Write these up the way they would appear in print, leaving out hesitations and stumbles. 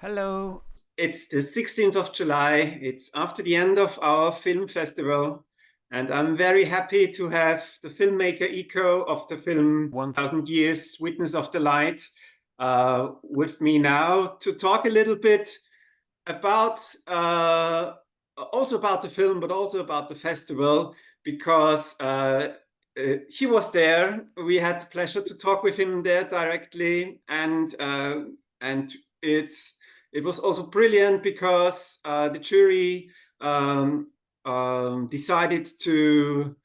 Hello. It's the 16th of July. It's after the end of our film festival. And I'm very happy to have the filmmaker Iko of the film 1000 Years, Witness of the Light, with me now to talk a little bit about also about the film, but also about the festival, because he was there. We had the pleasure to talk with him there directly, and it was also brilliant because the jury decided to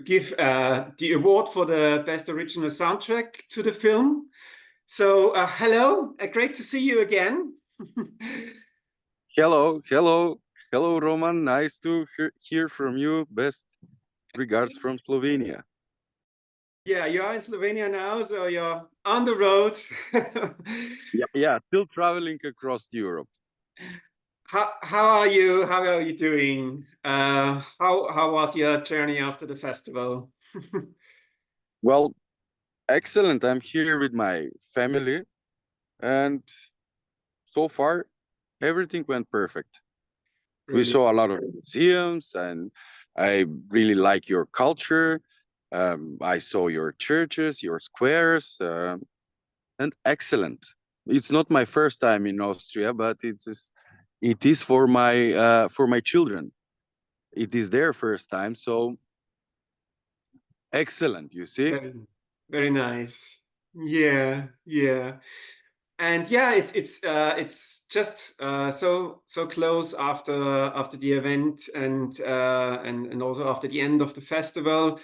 give the award for the best original soundtrack to the film. So, hello, great to see you again. Hello, Roman. Nice to hear from you. Best regards from Slovenia. Yeah, you are in Slovenia now, so you're on the road. Yeah, still traveling across Europe. How are you? How are you doing? How was your journey after the festival? Well, excellent. I'm here with my family, and so far everything went perfect. We Really? saw a lot of museums, and I really like your culture. I saw your churches, your squares, and excellent. It's not my first time in Austria, but it is for my children. It is their first time, so excellent. You see. Very, very nice. Yeah, yeah. And yeah, it's just so close after the event and also after the end of the festival,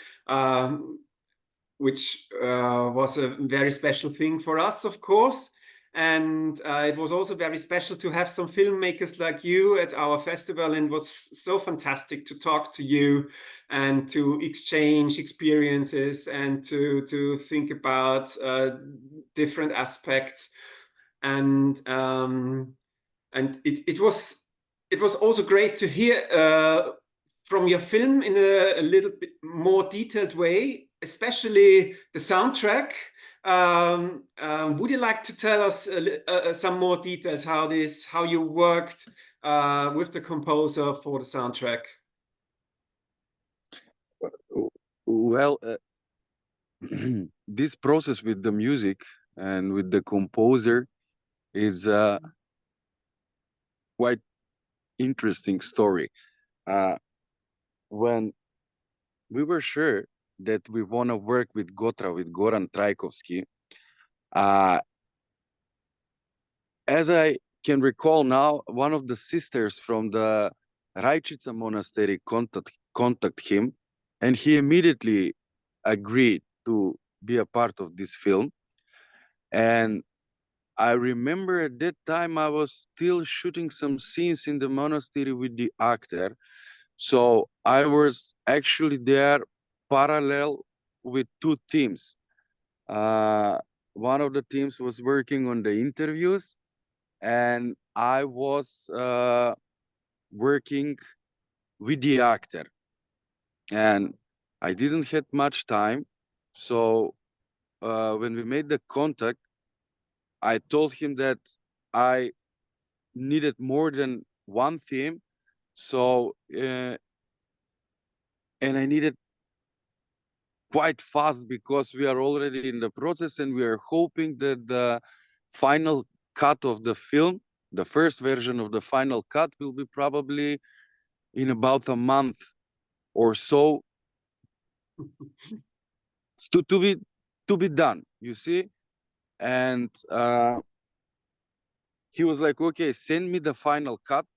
which was a very special thing for us, of course. And it was also very special to have some filmmakers like you at our festival, and it was so fantastic to talk to you and to exchange experiences and to think about different aspects. And it was also great to hear from your film in a little bit more detailed way, especially the soundtrack. Would you like to tell us some more details how you worked with the composer for the soundtrack? Well, this process with the music and with the composer is a quite interesting story. When we were sure that we want to work with Gotra, with Goran Trajkovski, as I can recall now, one of the sisters from the Rajčica monastery contact him, and he immediately agreed to be a part of this film. And I remember at that time I was still shooting some scenes in the monastery with the actor. So I was actually there parallel with two teams. One of the teams was working on the interviews, and I was working with the actor. And I didn't have much time. So when we made the contact, I told him that I needed more than one theme. So, and I needed quite fast because we are already in the process and we are hoping that the final cut of the film, the first version of the final cut, will be probably in about a month or so to be done, you see. And he was like, okay, send me the final cut,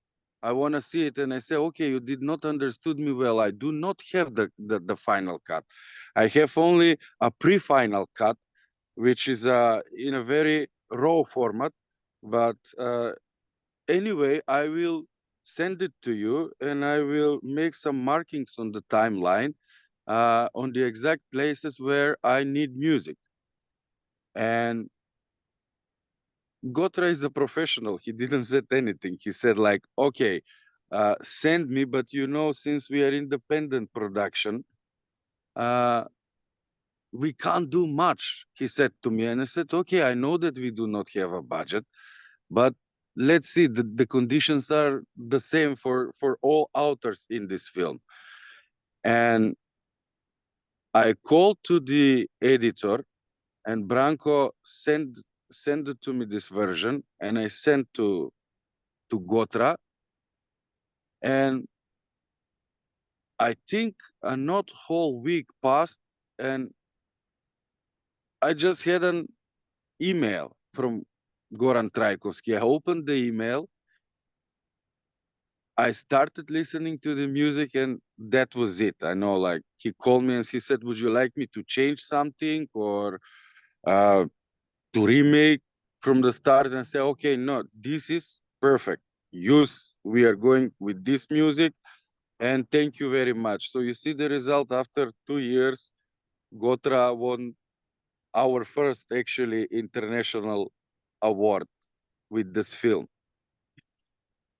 I want to see it. And I say, okay, you did not understood me well. I do not have the final cut. I have only a pre-final cut, which is in a very raw format. But anyway, I will send it to you, and I will make some markings on the timeline on the exact places where I need music. And Gotra is a professional. He didn't say anything. He said like, okay, send me, but since we are independent production, we can't do much, he said to me. And I said, okay, I know that we do not have a budget, but let's see, the conditions are the same for all authors in this film. And I called to the editor, and Branko sent it to me, this version, and I sent to Gotra. And I think a not whole week passed, and I just had an email from Goran Trajkovski. I opened the email, I started listening to the music, and that was it. I know, like, he called me and he said, would you like me to change something or uh, to remake from the start? And say, okay, no, this is perfect. We are going with this music, and thank you very much. So you see the result after 2 years, Gotra won our first actually international award with this film.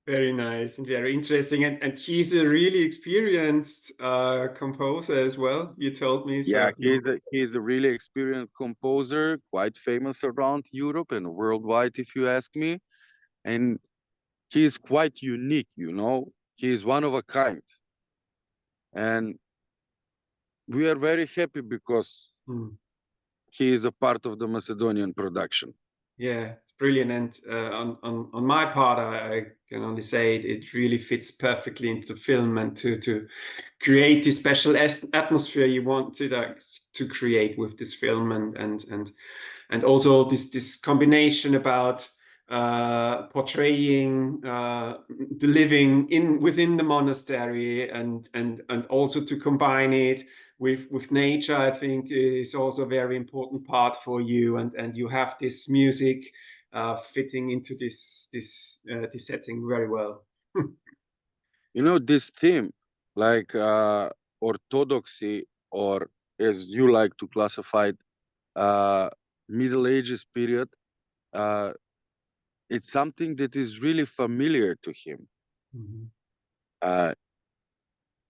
Very nice and very interesting. And he's a really experienced composer as well, you told me. Yeah, So he's a really experienced composer, quite famous around Europe and worldwide, if you ask me. And he is quite unique, you know. He is one of a kind. And we are very happy because he is a part of the Macedonian production. yeah, it's brilliant. And on my part, I can only say it really fits perfectly into the film, and to create this special atmosphere you want to create with this film, and also this combination about portraying the living within the monastery, and also to combine it with nature, I think is also a very important part for you, and you have this music fitting into this setting very well. You know, this theme, like orthodoxy, or as you like to classify it, Middle Ages period, uh, it's something that is really familiar to him. Uh,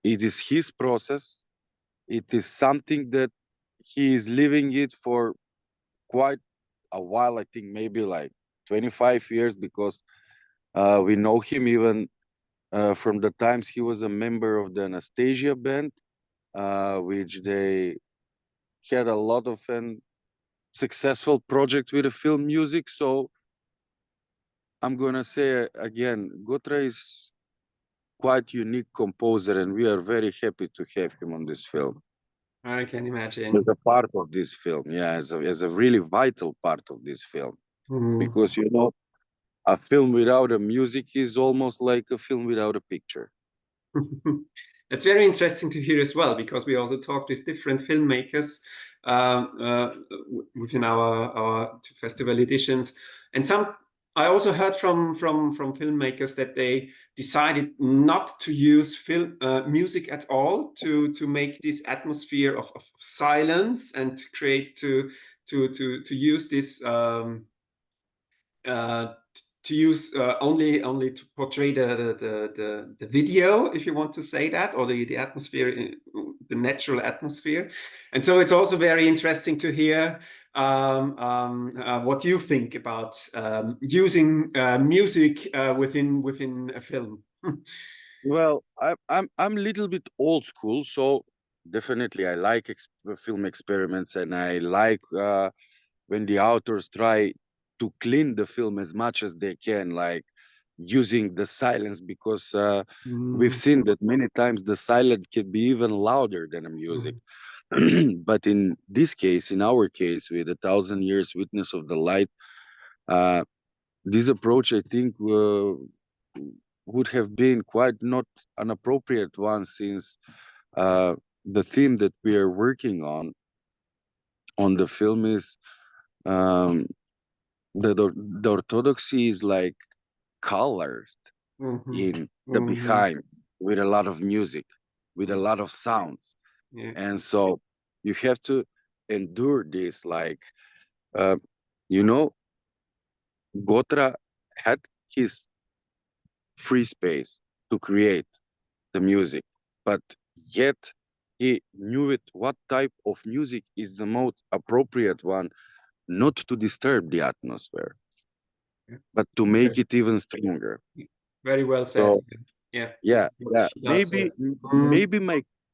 it is his process. It is something that he is living it for quite a while. I think maybe like 25 years, because we know him even from the times he was a member of the Anastasia band, which they had a lot of successful project with the film music. So I'm gonna say again, Gotra is quite unique composer, and we are very happy to have him on this film. I can As imagine. a part of this film, yeah, as a really vital part of this film, Mm. because you know, a film without a music is almost like a film without a picture. It's very interesting to hear as well, because we also talked with different filmmakers within our two festival editions, and some I also heard from filmmakers that they decided not to use film music at all to make this atmosphere of silence, and to create to use this. Uh, to use only to portray the video, if you want to say that, or the atmosphere, the natural atmosphere. And so it's also very interesting to hear what you think about using music within a film. Well, I'm a little bit old school, so definitely I like film experiments, and I like when the authors try to clean the film as much as they can, like using the silence, because we've Mm, seen that many times the silence can be even louder than the music. mm, But in this case, in our case, with 1,000 years witness of the light, uh, this approach, I think, would have been quite not an appropriate one, since the theme that we are working on the film is um, the orthodoxy is like colored mhm, in the mhm. behind, with a lot of music, with a lot of sounds. Yeah. And so you have to endure this, like uh, you know, Gotra had his free space to create the music, but yet he knew it, what type of music is the most appropriate one, not to disturb the atmosphere, Yeah. but to make it even stronger. Very well said. So Yeah, this yeah, is what yeah. she does. Maybe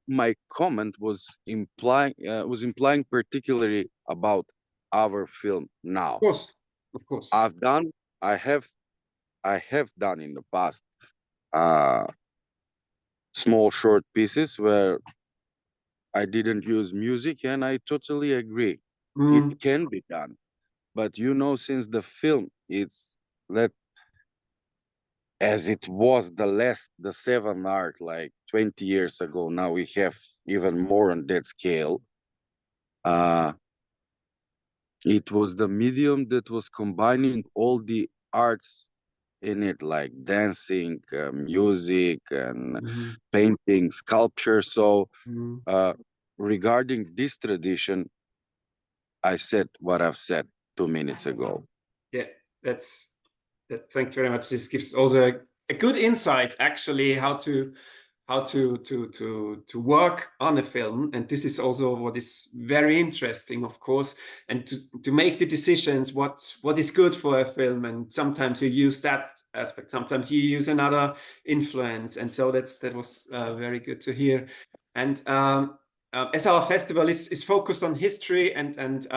my comment was implying particularly about our film Of now. course, of course. I've done, I have, I have done in the past uh, small short pieces where I didn't use music, and I totally agree. It Mm, can be done, but since the film, it's let as it was the seventh art like 20 years ago. Now we have even more on that scale. Uh, it was the medium that was combining all the arts in it, like dancing, music, and mhm, painting, sculpture. So, mhm. uh, regarding this tradition, I said what I've said 2 minutes ago. Yeah, thanks very much. This gives also a good insight, actually, how to work on a film, and this is also what is very interesting, of course, and to make the decisions what is good for a film, and sometimes you use that aspect, sometimes you use another influence, and so that was very good to hear. And as our festival is focused on history, and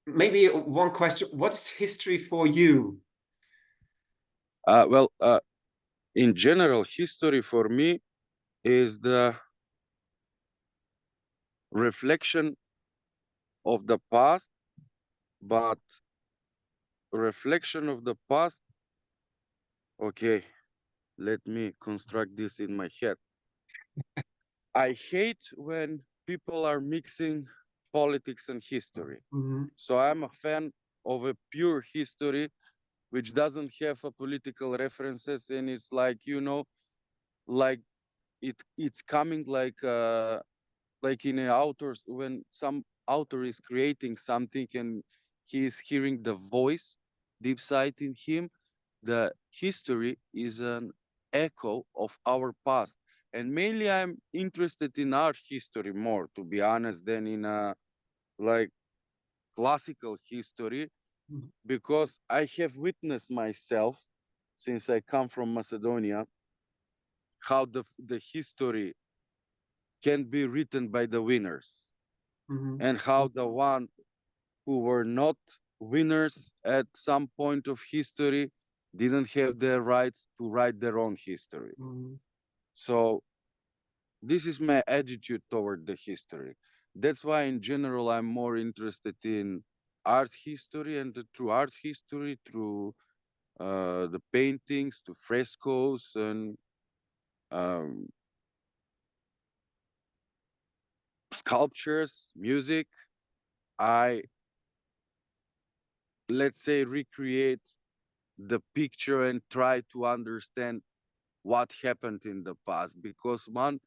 maybe one question: what's history for you? Well, in general, history for me is the reflection of the past, but reflection of the past. Okay, let me construct this in my head. I hate when people are mixing politics and history. Mhm, So I'm a fan of a pure history which doesn't have a political references, and it's like like it's coming like in an author's, when some author is creating something and he is hearing the voice deep side in him. The history is an echo of our past, and mainly I'm interested in art history more, to be honest, than in like classical history, mhm, because I have witnessed myself, since I come from Macedonia, how the history can be written by the winners, mhm, and how the one who were not winners at some point of history didn't have the rights to write their own history. mhm, So this is my attitude toward the history. That's why in general I'm more interested in art history, and through art history, through the paintings, to frescoes, and um, sculptures, music, I, let's say, recreate the picture and try to understand what happened in the past, because one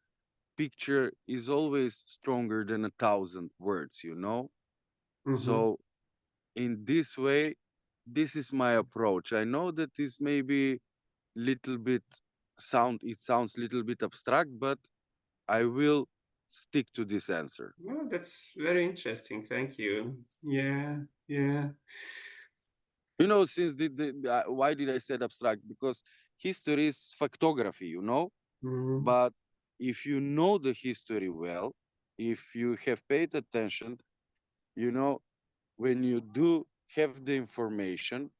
picture is always stronger than 1,000 words. mhm. So in this way, this is my approach. I know that this may be little bit it sounds little bit abstract, but I will stick to this answer. Well, that's very interesting. Thank you. Yeah, yeah. Since why did I said abstract? Because history is factography. Mhm, But if you know the history well, if you have paid attention, you know, when you do have the information,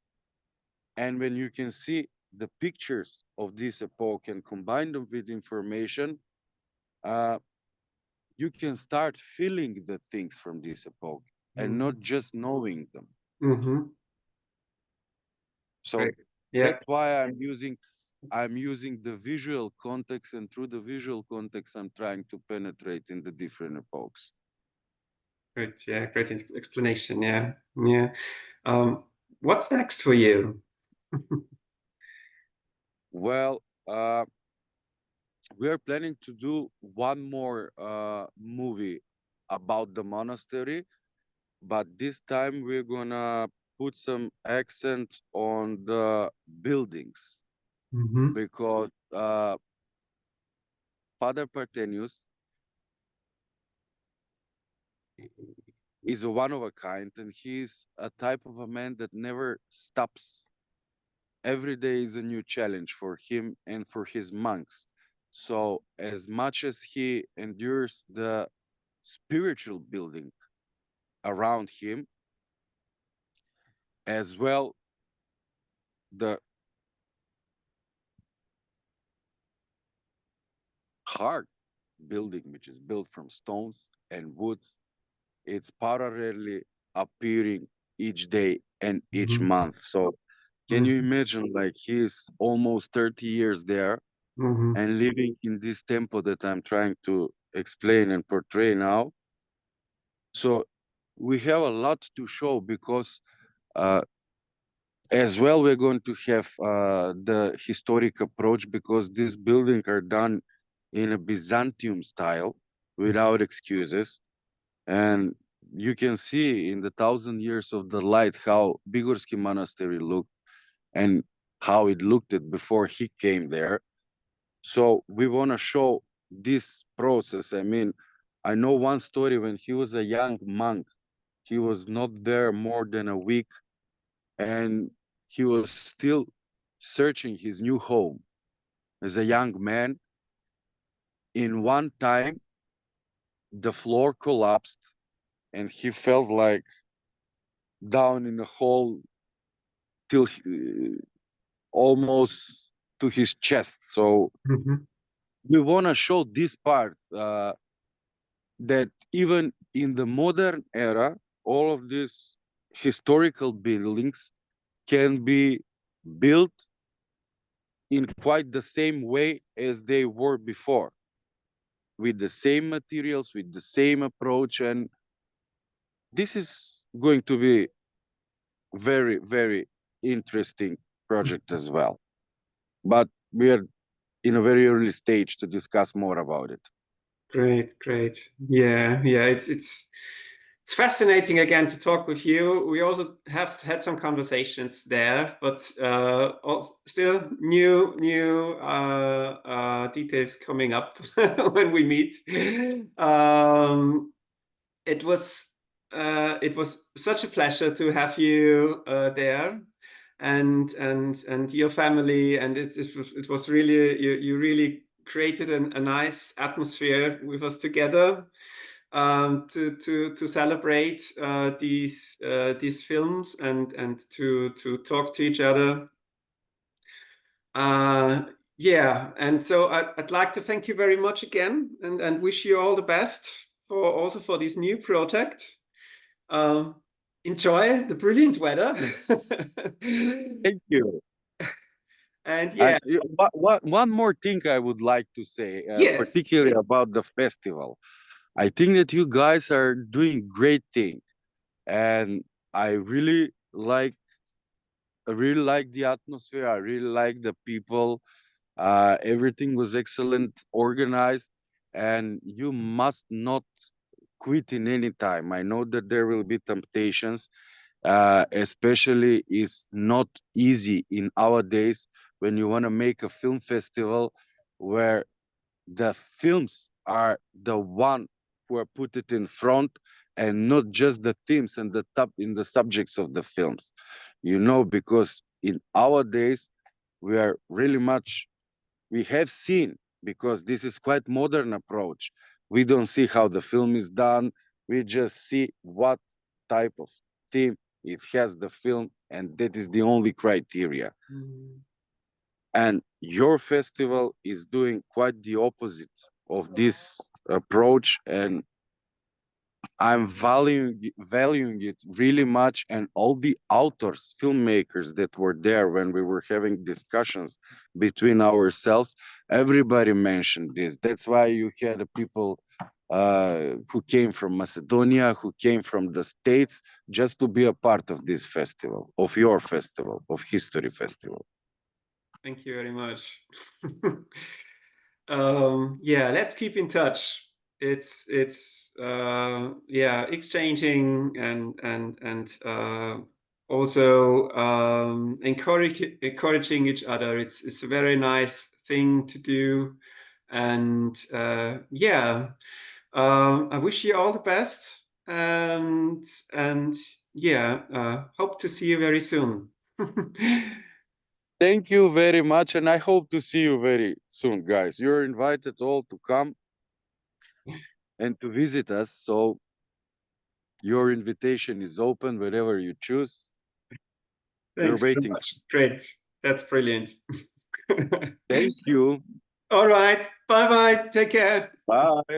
and when you can see the pictures of this epoch and combine them with information, uh, you can start feeling the things from this epoch and not mhm, just knowing them. mhm. So Great. Yeah, that's why I'm using the visual context, and through the visual context, I'm trying to penetrate in the different epochs. great. Yeah, great explanation. Yeah, yeah. Um, what's next for you? Well, we are planning to do one more movie about the monastery, but this time we're gonna put some accent on the buildings, Mhm, because Father Partenius is a one of a kind, and he's a type of a man that never stops. Every day is a new challenge for him and for his monks. So as much as he endures the spiritual building around him, as well the hard building, which is built from stones and woods, it's parallelly appearing each day and each Mhm. month. So can you Mhm. imagine, like, he's almost 30 years there Mhm. and living in this tempo that I'm trying to explain and portray now. So we have a lot to show because uh, as well we're going to have the historic approach because these buildings are done in a Byzantium style without excuses. And you can see in the 1,000 years of the light how Bigorsky Monastery looked and how it looked it before he came there. So we want to show this process. I mean, I know one story when he was a young monk. He was not there more than a week, and he was still searching his new home as a young man. In one time, the floor collapsed, and he felt like down in a hole till almost to his chest. So Mhm. we want to show this part that even in the modern era, all of these historical buildings can be built in quite the same way as they were before, with the same materials, with the same approach. And this is going to be very, very interesting project as well. But we are in a very early stage to discuss more about it. Great, great. Yeah, yeah. It's fascinating again to talk with you. We also have had some conversations there, but also still new details coming up when we meet. Um, it was such a pleasure to have you there, and your family, and it was really you really created a nice atmosphere with us together to celebrate these films and to talk to each other. Uh, yeah, and so I'd like to thank you very much again, and wish you all the best for also for this new project. Um, Enjoy the brilliant weather. Thank you. And And yeah, one more thing I would like to say, yes, particularly about the festival. I think that you guys are doing great thing, and I really like the atmosphere. I really like the people. Everything was excellent, organized, and you must not quit in any time. I know that there will be temptations, especially it's not easy in our days when you want to make a film festival where the films are the one who are put it in front and not just the themes and the top in the subjects of the films, because in our days we are really much we have seen, because this is quite modern approach, we don't see how the film is done, we just see what type of theme it has the film, and that is the only criteria. mm, And your festival is doing quite the opposite of this approach, and I'm valuing it really much. And all the authors, filmmakers that were there when we were having discussions between ourselves, everybody mentioned this. That's why you had people who came from Macedonia, who came from the States, just to be a part of this festival, of your festival, of History Festival. thank you very much. Yeah, let's keep in touch. It's yeah, exchanging and also encouraging each other. It's a very nice thing to do, and yeah, I wish you all the best, and yeah, hope to see you very soon. Thank you very much, and I hope to see you very soon, guys. You're invited all to come and to visit us. So your invitation is open wherever you choose. We're Thanks very waiting. much. Great. That's brilliant. Thank you. All right. Bye-bye. Take care. Bye.